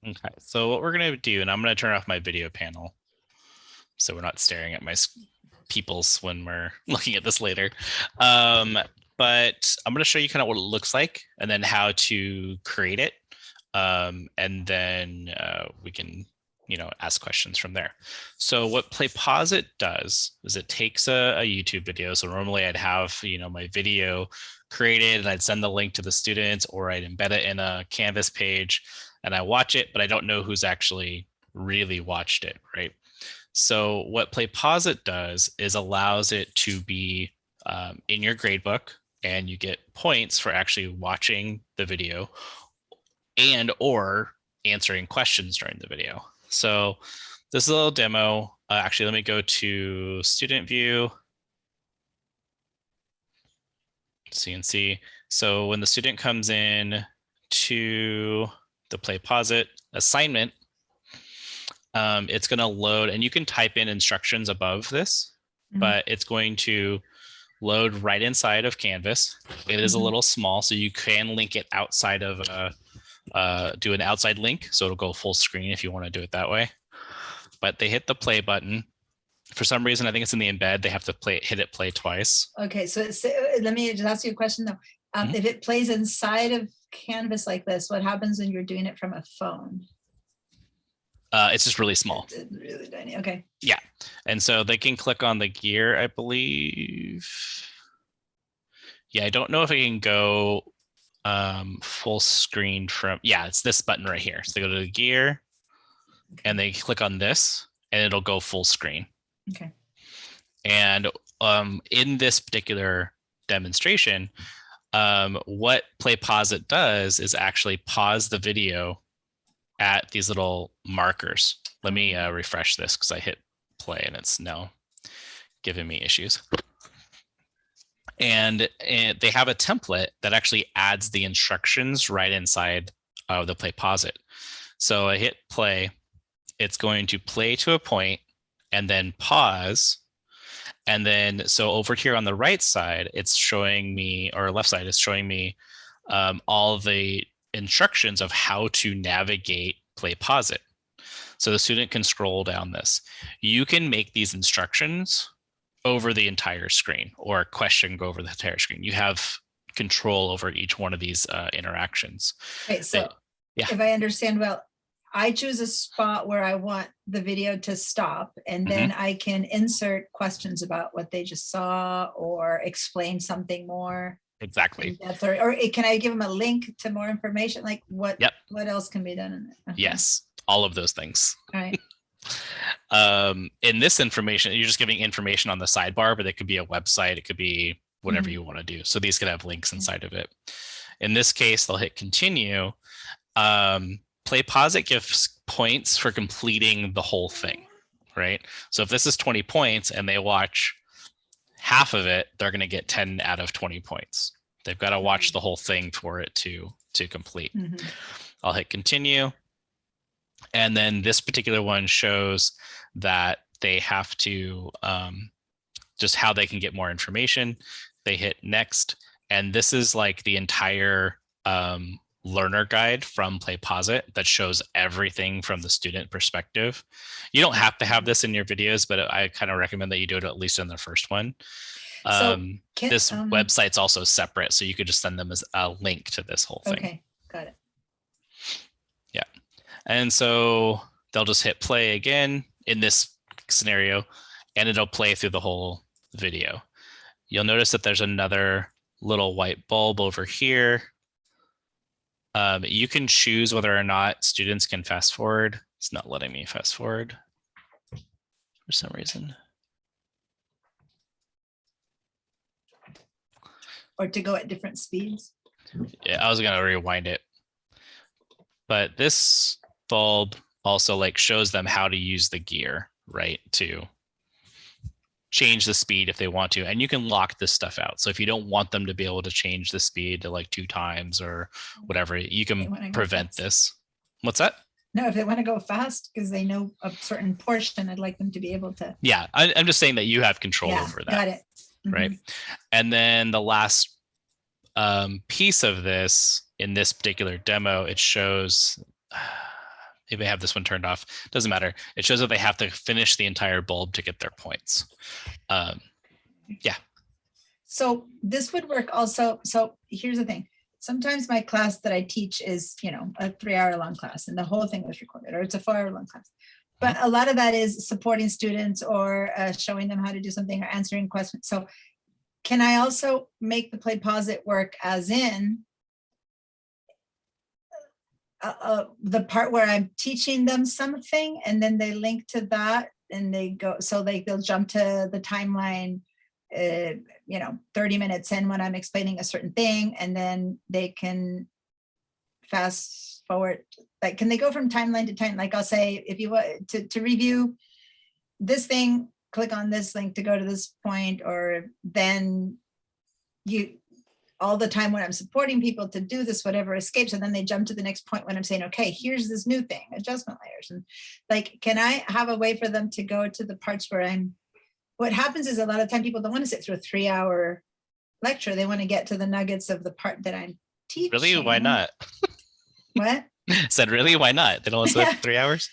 Okay, so what we're going to do, and I'm going to turn off my video panel so we're not staring at my peoples when we're looking at this later. But I'm going to show you kind of what it looks like and then how to create it. And then we can, ask questions from there. So what Playposit does is it takes a YouTube video. So normally I'd have, my video created and I'd send the link to the students, or I'd embed it in a Canvas page and I watch it, but I don't know who's actually really watched it, right? So what Playposit does is allows it to be in your gradebook, and you get points for actually watching the video and or answering questions during the video. So this is a little demo. Actually, let me go to student view so you can see. So when the student comes in to the Playposit assignment, it's going to load, and you can type in instructions above this, but it's going to load right inside of Canvas. It is a little small, so you can link it outside of do an outside link, so it'll go full screen if you want to do it that way. But they hit the play button. For some reason, I think it's in the embed. They have to hit it play twice. Okay, so let me just ask you a question though. If it plays inside of Canvas like this, what happens when you're doing it from a phone? It's just really small. It's really tiny. Okay. Yeah, and so they can click on the gear, I believe. Yeah, I don't know if it can go full screen from. Yeah, it's this button right here. So they go to the gear, and they click on this, and it'll go full screen. Okay. And in this particular demonstration, what Playposit does is actually pause the video at these little markers. Let me refresh this because I hit play and it's now giving me issues. And they have a template that actually adds the instructions right inside of the Playposit. So I hit play. It's going to play to a point and then pause. And then, so over here on the right side, it's showing me, or left side is showing me all the instructions of how to navigate Playposit. So the student can scroll down this. You can make these instructions over the entire screen, or a question go over the entire screen. You have control over each one of these interactions. Okay, so if I understand well, I choose a spot where I want the video to stop, and then I can insert questions about what they just saw or explain something more. Exactly. Or can I give them a link to more information? Like what else can be done in it? Yes, all of those things. All right. In this information, you're just giving information on the sidebar, but it could be a website, it could be whatever you want to do. So these could have links inside of it. In this case, they'll hit continue. Playposit gives points for completing the whole thing, right? So if this is 20 points and they watch half of it, they're going to get 10 out of 20 points. They've got to watch the whole thing for it to complete. I'll hit continue. And then this particular one shows that they have to just how they can get more information. They hit next. And this is like the entire learner guide from Playposit that shows everything from the student perspective. You don't have to have this in your videos, but I kind of recommend that you do it at least in the first one. This website's also separate, so you could just send them as a link to this whole thing. Okay, got it. Yeah. And so they'll just hit play again in this scenario, and it'll play through the whole video. You'll notice that there's another little white bulb over here. You can choose whether or not students can fast forward. It's not letting me fast forward for some reason. Or to go at different speeds. Yeah, I was going to rewind it. But this bulb also like shows them how to use the gear, right? To change the speed if they want to, and you can lock this stuff out. So if you don't want them to be able to change the speed to like 2 times or whatever, you can prevent this. What's that? No, if they want to go fast because they know a certain portion, I'd like them to be able to. Yeah, I'm just saying that you have control over that. Got it. Right. And then the last piece of this in this particular demo, it shows, Maybe I have this one turned off. Doesn't matter. It shows that they have to finish the entire bulb to get their points. Yeah. So this would work also. So here's the thing. Sometimes my class that I teach is, a 3-hour long class and the whole thing was recorded, or it's a 4-hour long class. But a lot of that is supporting students or showing them how to do something or answering questions. So can I also make the Playposit work as in the part where I'm teaching them something and then they link to that and they go, so they'll jump to the timeline 30 minutes in when I'm explaining a certain thing, and then they can fast forward. Like, can they go from timeline to time? Like I'll say, if you want to review this thing, click on this link to go to this point, or then all the time when I'm supporting people to do this, whatever escapes, and then they jump to the next point when I'm saying, okay, here's this new thing, adjustment layers. And like, can I have a way for them to go to the parts where what happens is a lot of time people don't want to sit through a 3-hour lecture. They want to get to the nuggets of the part that I'm teaching. Really? Why not? What? Said really? Why not? They don't want to sit 3 hours?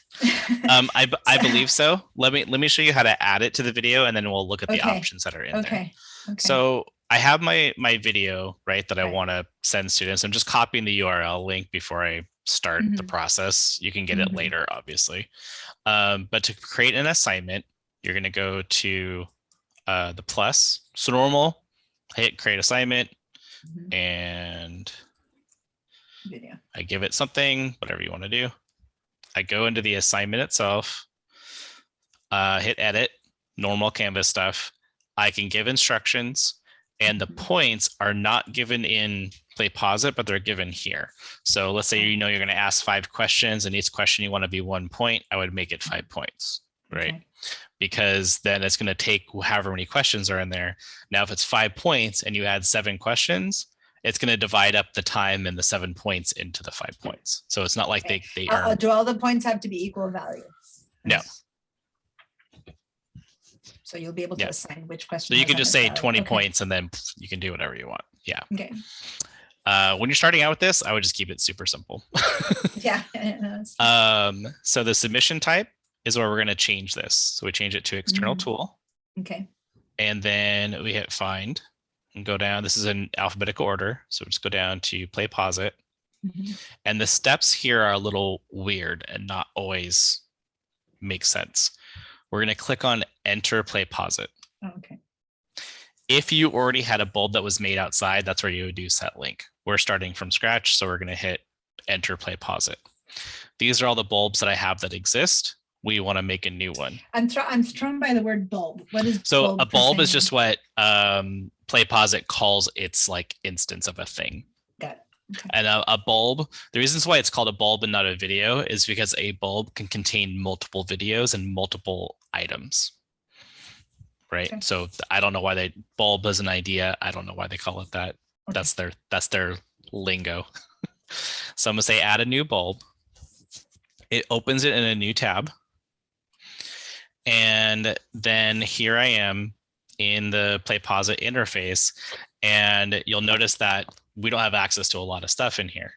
I believe so. Let me show you how to add it to the video, and then we'll look at the options that are in there. Okay. So I have my video, right, that I want to send students. I'm just copying the URL link before I start the process. You can get it later, obviously. But to create an assignment, you're going to go to the plus. So normal, hit create assignment, and video. I give it something, whatever you want to do. I go into the assignment itself, hit edit, normal Canvas stuff. I can give instructions, and the points are not given in Playposit, but they're given here. So let's say you're going to ask 5 questions, and each question you want to be 1 point. I would make it 5 points, right? Okay. Because then it's going to take however many questions are in there. Now, if it's 5 points and you add 7 questions, it's going to divide up the time and the 7 points into the 5 points. So it's not like they earn. Do all the points have to be equal value? No. So you'll be able to assign which question. So you can just say 20 points and then you can do whatever you want. Yeah. Okay. When you're starting out with this, I would just keep it super simple. Yeah. So the submission type is where we're going to change this. So we change it to external tool. Okay. And then we hit find and go down. This is in alphabetical order. So just go down to Playposit. And the steps here are a little weird and not always make sense. We're going to click on enter Playposit. Okay. If you already had a bulb that was made outside, that's where you would do set link. We're starting from scratch, so we're going to hit enter Playposit. These are all the bulbs that I have that exist. We want to make a new one. I'm thrown by the word bulb. What is so bulb? A bulb is just what Playposit calls its like instance of a thing. Got it. Okay. And a bulb, the reasons why it's called a bulb and not a video is because a bulb can contain multiple videos and multiple items. Right. Okay. So I don't know why they bulb as an idea. I don't know why they call it that. Okay. That's their lingo. So I'm gonna say add a new bulb. It opens it in a new tab. And then here I am in the Playposit interface. And you'll notice that we don't have access to a lot of stuff in here.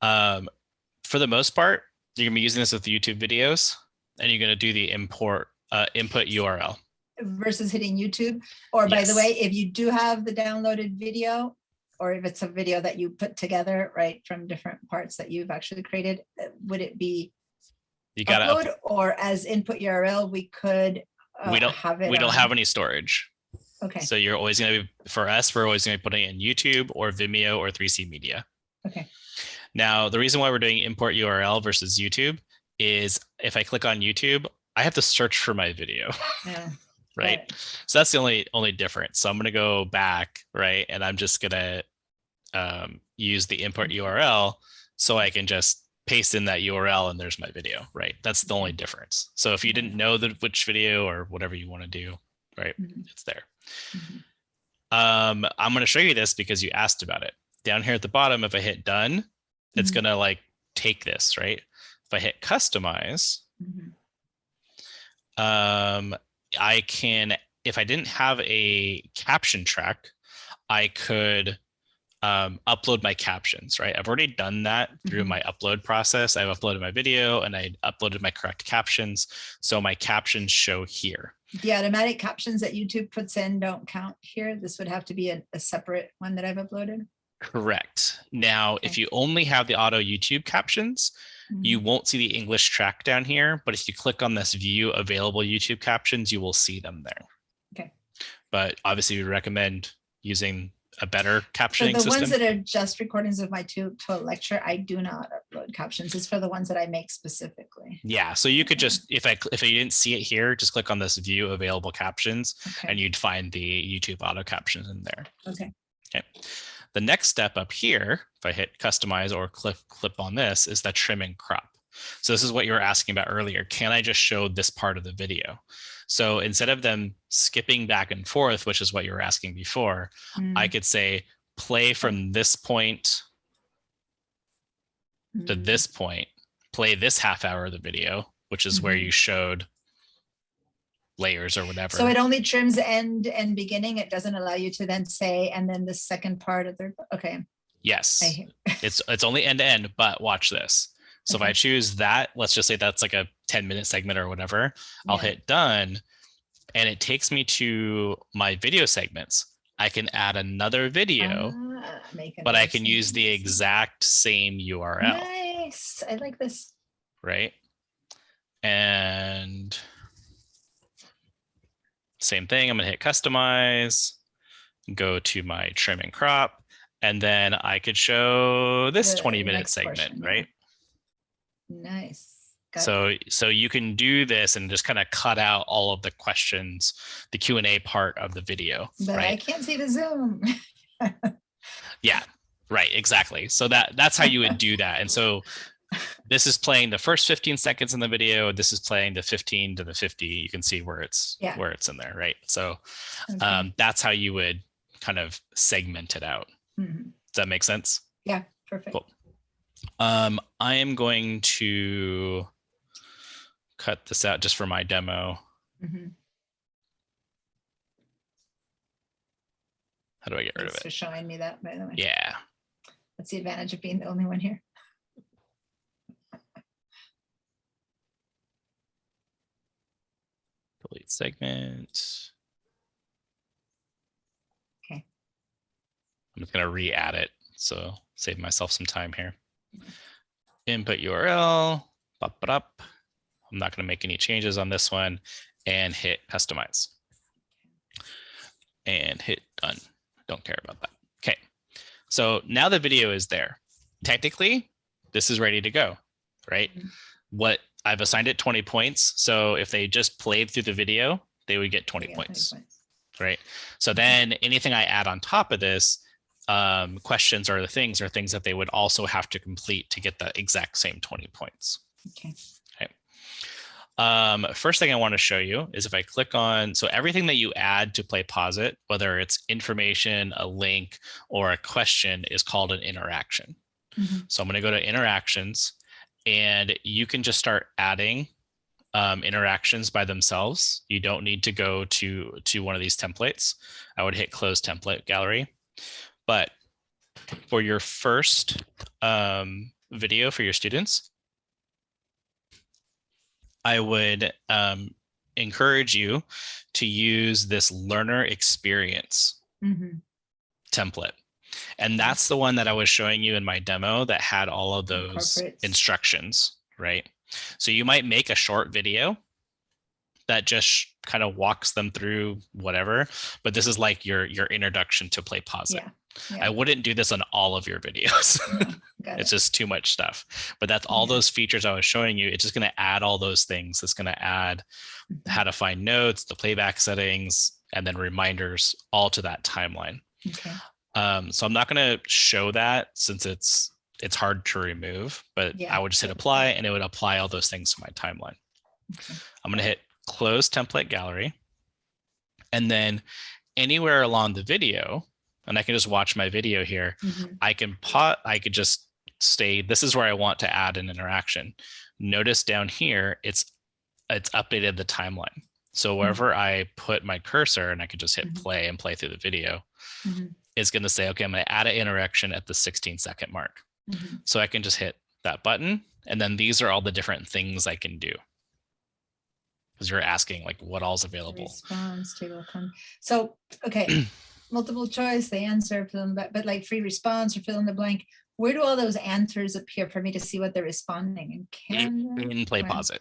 For the most part, you're gonna be using this with YouTube videos, and you're gonna do the input URL. Versus hitting YouTube. Or by the way, if you do have the downloaded video, or if it's a video that you put together, right, from different parts that you've actually created, would it be upload or as input URL? We could have it. We don't have any storage. Okay. So you're always going to be, for us, we're always going to be putting it in YouTube or Vimeo or 3C Media. Okay. Now, the reason why we're doing import URL versus YouTube is if I click on YouTube, I have to search for my video. Yeah. Right. So that's the only difference. So I'm going to go back, right? And I'm just going to use the import URL so I can just paste in that URL and there's my video, right? That's the only difference. So if you didn't know which video or whatever you want to do, right, it's there. I'm going to show you this because you asked about it. Down here at the bottom, if I hit done, it's going to like take this, right? If I hit customize, I can, if I didn't have a caption track, I could upload my captions, right? I've already done that through my upload process. I've uploaded my video and I uploaded my correct captions. So my captions show here. The automatic captions that YouTube puts in don't count here. This would have to be a separate one that I've uploaded. Correct. Now, if you only have the auto YouTube captions, you won't see the English track down here. But if you click on this view available YouTube captions, you will see them there. Okay. But obviously, we recommend using a better captioning For the system. ones that are just recordings of my tutorial lecture, I do not upload captions. It's for the ones that I make specifically. Yeah, so you could just, if you didn't see it here, just click on this view available captions, and you'd find the YouTube auto captions in there. Okay. Okay. The next step up here, if I hit customize or clip on this, is the trim and crop. So this is what you were asking about earlier. Can I just show this part of the video? So instead of them skipping back and forth, which is what you were asking before, I could say play from this point to this point, play this half hour of the video, which is where you showed layers or whatever. So it only trims end and beginning. It doesn't allow you to then say, and then the second part of the, okay. Yes, it's only end to end, but watch this. So if I choose that, let's just say that's like a 10-minute segment or whatever, I'll hit done and it takes me to my video segments. I can add another video, but I can use the exact same URL. Nice. I like this. Right. And same thing. I'm going to hit customize, go to my trim and crop, and then I could show this 20-minute segment, right? Nice. So you can do this and just kind of cut out all of the questions, the Q&A part of the video. But right? I can't see the Zoom. Yeah, right, exactly. So that's how you would do that. And so this is playing the first 15 seconds in the video. This is playing the 15 to the 50. You can see where it's in there, right? So that's how you would kind of segment it out. Does that make sense? Yeah, perfect. Cool. I am going to cut this out just for my demo. How do I get rid of it? Thanks for showing me that, by the way. Yeah. That's the advantage of being the only one here. Delete segment. Okay. I'm just going to re-add it. So save myself some time here. Input URL. Pop it up. I'm not going to make any changes on this one and hit customize. And hit done. Don't care about that. Okay. So now the video is there. Technically, this is ready to go, right? What I've assigned it 20 points. So if they just played through the video, they would get 20 points, right? So then anything I add on top of this, questions or the things are things that they would also have to complete to get the exact same 20 points. Okay. First thing I want to show you is if I click on, so everything that you add to Playposit, whether it's information, a link, or a question, is called an interaction. So I'm going to go to interactions, and you can just start adding interactions by themselves. You don't need to go to one of these templates. I would hit close template gallery. But for your first video for your students, I would encourage you to use this learner experience template. And that's the one that I was showing you in my demo that had all of those instructions, right? So you might make a short video that just kind of walks them through whatever, but this is like your introduction to Playposit. I wouldn't do this on all of your videos. It's just too much stuff. But that's all those features I was showing you. It's just going to add all those things. It's going to add how to find notes, the playback settings, and then reminders all to that timeline. So I'm not going to show that since it's hard to remove, but I would just hit apply and it would apply all those things to my timeline. I'm going to hit close template gallery. And then anywhere along the video, and I can just watch my video here. I could just say, this is where I want to add an interaction. Notice down here, it's updated the timeline. So wherever I put my cursor, and I could just hit play and play through the video, is going to say, okay, I'm going to add an interaction at the 16-second mark. So I can just hit that button, and then these are all the different things I can do. Because you're asking like what all's available. Response table. So, okay, multiple choice, they answer, fill in the, but like free response or fill in the blank. Where do all those answers appear for me to see what they're responding in Playposit?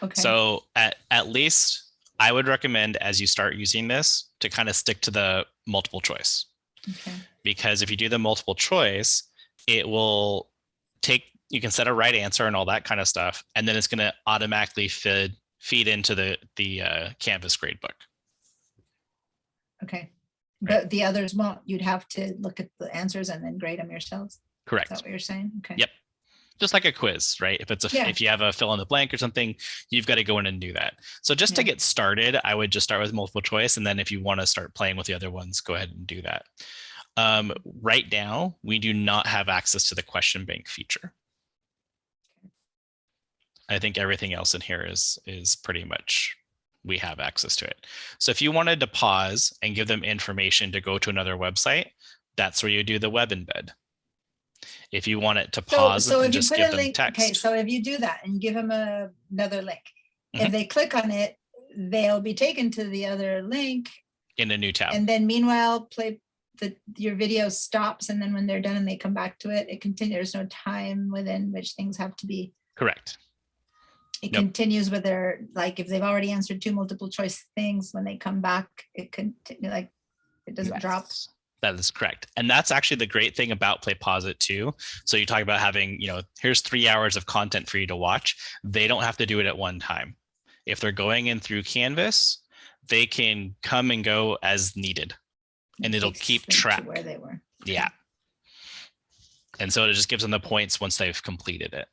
Okay. So at least I would recommend, as you start using this, to kind of stick to the multiple choice. Okay. Because if you do the multiple choice, it will you can set a right answer and all that kind of stuff, and then it's going to automatically feed into the Canvas gradebook. Okay. But the others won't. You'd have to look at the answers and then grade them yourselves. Correct. Is that what you're saying? Okay. Yep. Just like a quiz, right? If it's if you have a fill in the blank or something, you've got to go in and do that. So just to get started, I would just start with multiple choice, and then if you want to start playing with the other ones, go ahead and do that. Right now, we do not have access to the question bank feature. I think everything else in here is pretty much, we have access to it. So if you wanted to pause and give them information to go to another website, that's where you do the web embed. If you want it to pause and just give them text. Okay, so if you do that and give them another link, if they click on it, they'll be taken to the other link in a new tab. And then meanwhile, your video stops, and then when they're done and they come back to it, it continues. There's no time within which things have to be. Correct. It continues with their, like if they've already answered 2 multiple choice things, when they come back, it continue, like it doesn't drop. That is correct. And that's actually the great thing about Playposit too. So you talk about having, here's 3 hours of content for you to watch. They don't have to do it at one time. If they're going in through Canvas, they can come and go as needed, and it'll keep track where they were. Yeah. And so it just gives them the points once they've completed it.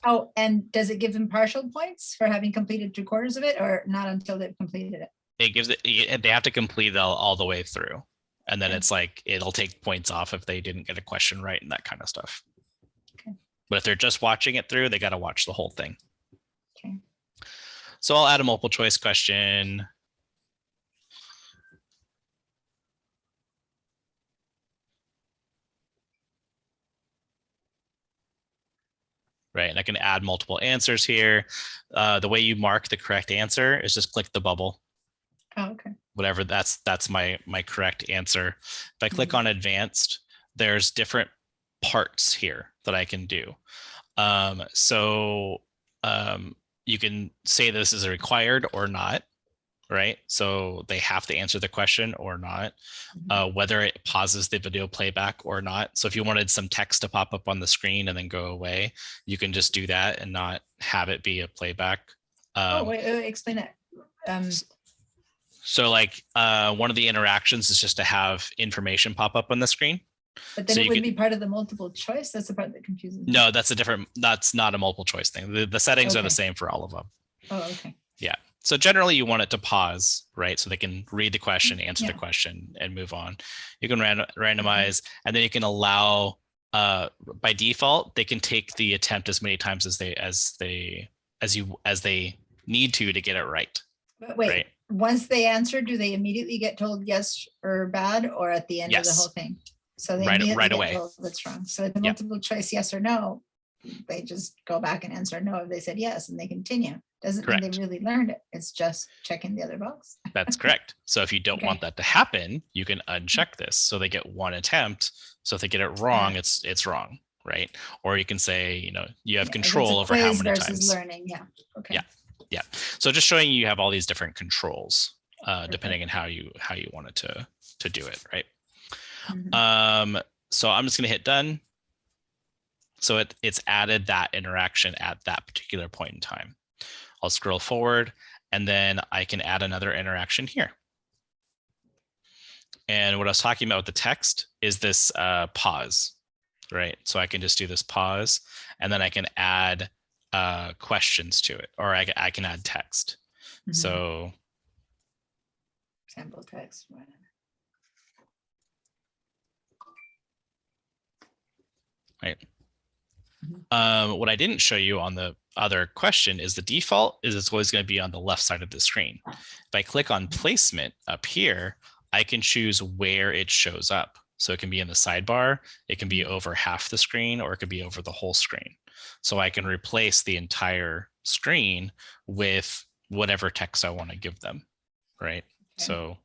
Oh, and does it give them partial points for having completed 3/4 of it, or not until they've completed it? It gives it, they have to complete it all the way through. And then it's like, it'll take points off if they didn't get a question right and that kind of stuff. Okay. But if they're just watching it through, they got to watch the whole thing. Okay. So I'll add a multiple choice question. Right, and I can add multiple answers here. The way you mark the correct answer is just click the bubble. Oh, okay. Whatever, that's my correct answer. If I click on advanced, there's different parts here that I can do. You can say this is required or not, right? So they have to answer the question or not, whether it pauses the video playback or not. So if you wanted some text to pop up on the screen and then go away, you can just do that and not have it be a playback. Wait, explain that. So like one of the interactions is just to have information pop up on the screen. But then it wouldn't be part of the multiple choice. That's the part that confuses me. No, that's not a multiple choice thing. The settings are the same for all of them. Oh, okay. Yeah. So generally you want it to pause, right? So they can read the question, answer the question, and move on. You can randomize, and then you can allow, by default, they can take the attempt as many times as they need to get it right. But wait, right? Once they answer, do they immediately get told yes or bad, or at the end of the whole thing? So they right away. That's wrong. So the multiple choice yes or no, they just go back and answer no if they said yes, and they continue. Doesn't mean they really learned it. It's just checking the other box. That's correct. So if you don't want that to happen, you can uncheck this so they get one attempt. So if they get it wrong, it's wrong, right? Or you can say, you have control over how many times. Learning, okay. Yeah. So just showing you have all these different controls, depending on how you wanted to do it, right? So I'm just going to hit done. So it's added that interaction at that particular point in time. I'll scroll forward, and then I can add another interaction here. And what I was talking about with the text is this pause, right? So I can just do this pause, and then I can add questions to it, or I can add text. So sample text. Right. What I didn't show you on the other question is the default is it's always going to be on the left side of the screen. If I click on placement up here, I can choose where it shows up. So it can be in the sidebar, it can be over half the screen, or it could be over the whole screen. So I can replace the entire screen with whatever text I want to give them, right? Okay. So,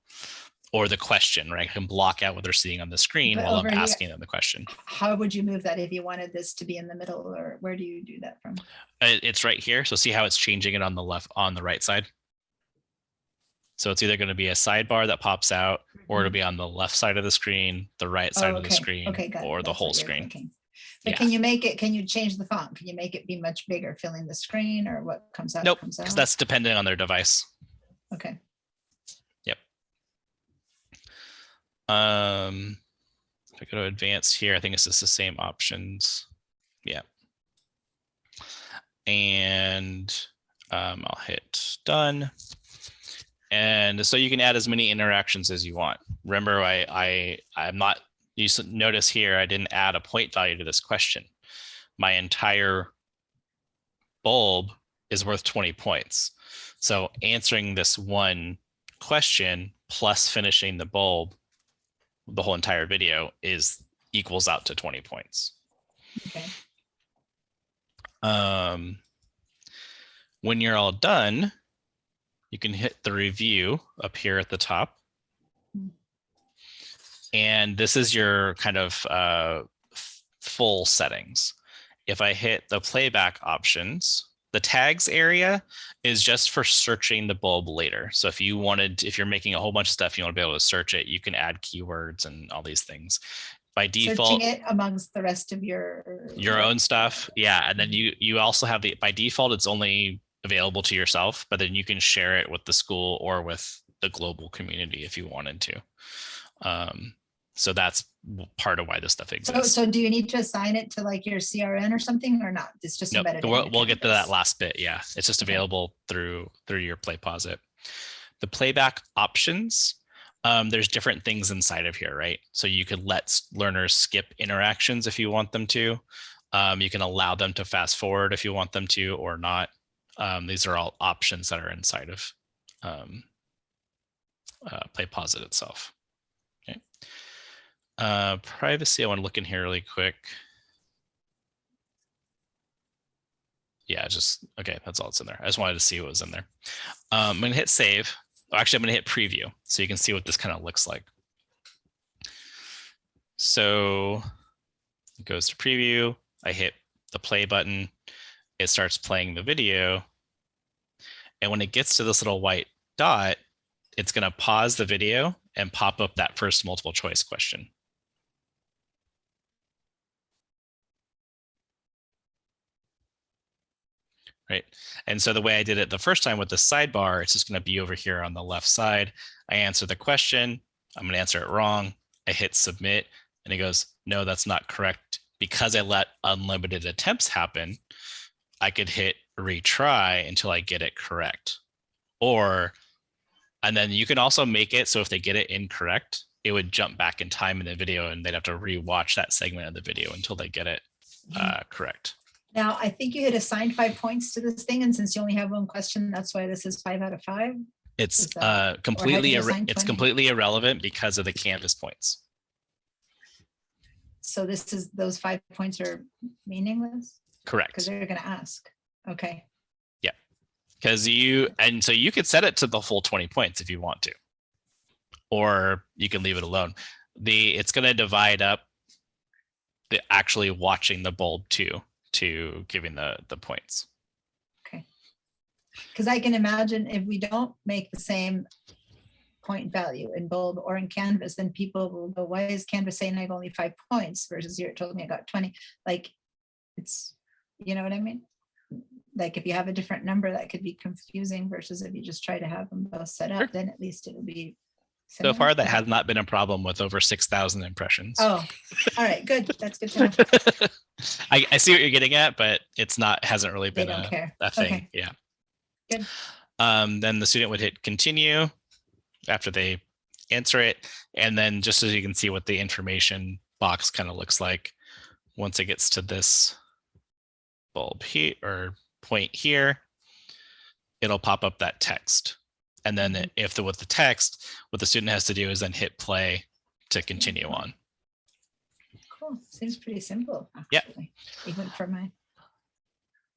or the question, right? I can block out what they're seeing on the screen while I'm asking them the question. How would you move that if you wanted this to be in the middle, or where do you do that from? It's right here. So see how it's changing it on the left, on the right side? So it's either going to be a sidebar that pops out, or it'll be on the left side of the screen, the right side of the screen, or the whole screen. But can you make it, can you change the font? Can you make it be much bigger, filling the screen, or what comes out? Nope, because that's dependent on their device. Okay. Yep. If I go to advanced here, I think it's just the same options. Yeah. And I'll hit done. And so you can add as many interactions as you want. Remember, I'm not, you notice here, I didn't add a point value to this question. My entire bulb is worth 20 points. So answering this one question plus finishing the bulb, the whole entire video equals out to 20 points. Okay. When you're all done, you can hit the review up here at the top. And this is your kind of full settings. If I hit the playback options, the tags area is just for searching the bulb later. So if you're making a whole bunch of stuff, you want to be able to search it, you can add keywords and all these things. By default, searching it amongst the rest of your own stuff. Yeah. And then you also have by default, it's only available to yourself, but then you can share it with the school or with the global community if you wanted to. So that's part of why this stuff exists. So do you need to assign it to like your CRN or something, or not? It's just embedded. We'll get to that last bit. Yeah, it's just available through your Playposit. The playback options, there's different things inside of here, right? So you could let learners skip interactions if you want them to. You can allow them to fast forward if you want them to or not. These are all options that are inside of Playposit itself. Okay. Privacy, I want to look in here really quick. Yeah, okay, that's all that's in there. I just wanted to see what was in there. I'm going to hit save. Actually, I'm going to hit preview so you can see what this kind of looks like. So it goes to preview. I hit the play button. It starts playing the video. And when it gets to this little white dot, it's going to pause the video and pop up that first multiple choice question. Right. And so the way I did it the first time with the sidebar, it's just going to be over here on the left side. I answer the question. I'm going to answer it wrong. I hit submit and it goes, no, that's not correct. Because I let unlimited attempts happen, I could hit retry until I get it correct. And then you can also make it so if they get it incorrect, it would jump back in time in the video and they'd have to rewatch that segment of the video until they get it correct. Now, I think you had assigned 5 points to this thing, and since you only have one question, that's why this is 5 out of 5. It's completely irrelevant because of the Canvas points. So those 5 points are meaningless? Correct. Because they're going to ask. Okay. Yeah. So you could set it to the full 20 points if you want to, or you can leave it alone. It's going to divide up the actually watching the bulb to giving the points. Okay. Because I can imagine if we don't make the same point value in bulb or in Canvas, then people will go, why is Canvas saying I have only 5 points versus you told me I got 20? Like, it's, you know what I mean? Like if you have a different number, that could be confusing versus if you just try to have them both set up, then at least it'll be similar. So far, that has not been a problem with over 6,000 impressions. Oh, all right, good. That's good to know. I see what you're getting at, but hasn't really been a thing. Okay. Yeah. Good. Then the student would hit continue after they answer it. And then just so you can see what the information box kind of looks like once it gets to this bulb here or point here, it'll pop up that text. And then with the text, what the student has to do is then hit play to continue on. Cool. Seems pretty simple, actually. Yeah. Even for my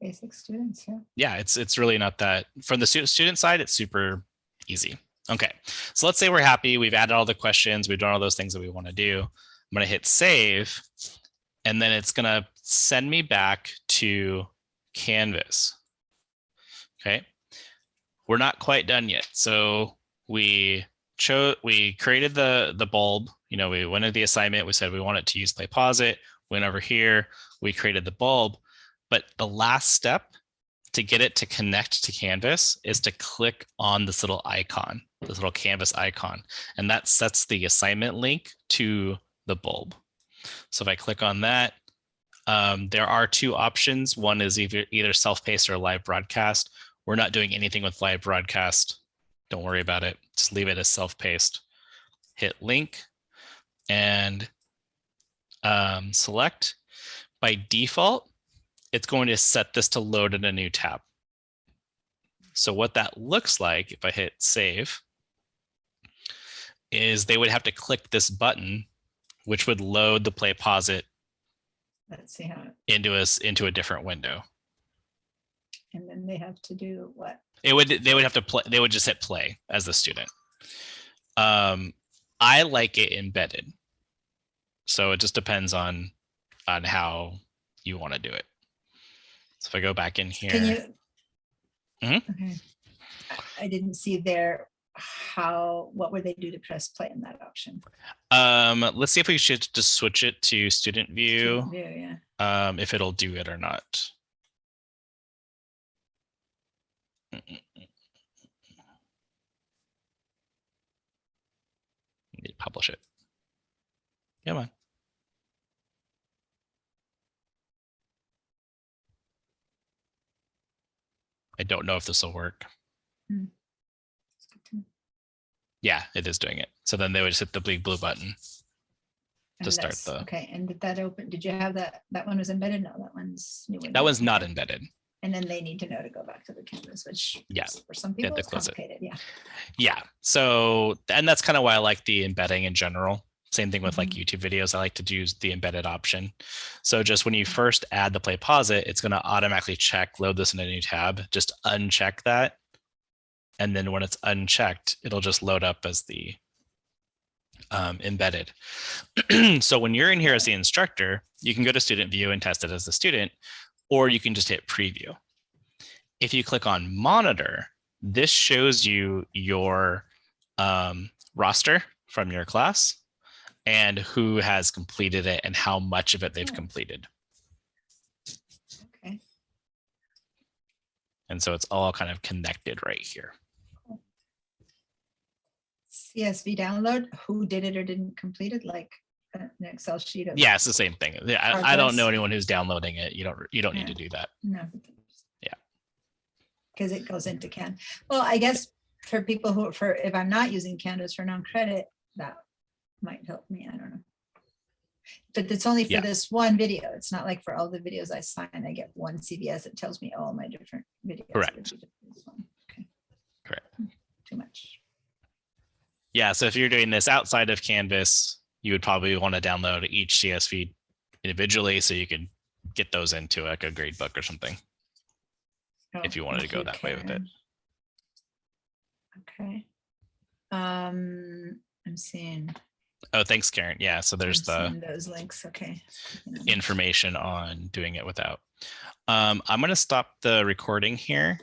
basic students. Yeah. Yeah, it's really not that. From the student side, it's super easy. Okay, so let's say we're happy. We've added all the questions. We've done all those things that we want to do. I'm going to hit save, and then it's going to send me back to Canvas. Okay, we're not quite done yet. So we created the bulb. You know, we went into the assignment. We said we want it to use Playposit. Went over here. We created the bulb. But the last step to get it to connect to Canvas is to click on this little icon, this little Canvas icon, and that sets the assignment link to the bulb. So if I click on that, there are two options. One is either self-paced or live broadcast. We're not doing anything with live broadcast. Don't worry about it. Just leave it as self-paced. Hit link and select. By default, it's going to set this to load in a new tab. So what that looks like, if I hit save, is they would have to click this button, which would load the Playposit into a different window. And then they have to do what? They would have to play. They would just hit play as the student. I like it embedded, so it just depends on how you want to do it. So if I go back in here, can you? Okay. I didn't see there. What would they do to press play in that option? Let's see if we should just switch it to student view. Student view, yeah. If it'll do it or not. Need to publish it. Come on. I don't know if this will work. Yeah, it is doing it. So then they would just hit the big blue button to start the. Okay, and did that open? Did you have that? That one was embedded? No, that one's new. That one's not embedded. And then they need to know to go back to the Canvas, which for some people it's complicated. Yeah. Yeah. So, and that's kind of why I like the embedding in general. Same thing with like YouTube videos. I like to use the embedded option. So just when you first add the Playposit, it's going to automatically load this in a new tab. Just uncheck that. And then when it's unchecked, it'll just load up as the embedded. So when you're in here as the instructor, you can go to student view and test it as a student, or you can just hit preview. If you click on monitor, this shows you your roster from your class and who has completed it and how much of it they've completed. Okay. And so it's all kind of connected right here. CSV download, who did it or didn't complete it, like an Excel sheet of. Yeah, it's the same thing. I don't know anyone who's downloading it. You don't need to do that. No. Yeah. Because it goes into Canvas. Well, I guess for people if I'm not using Canvas for non-credit, that might help me. I don't know. But it's only for this one video. It's not like for all the videos I sign, I get one CVS that tells me all my different videos. Correct. Okay. Correct. Too much. Yeah, so if you're doing this outside of Canvas, you would probably want to download each CSV individually so you can get those into like a grade book or something. If you wanted to go that way with it. Okay. I'm seeing. Oh, thanks, Karen. Yeah, so there's those links. Okay. Information on doing it without. I'm going to stop the recording here.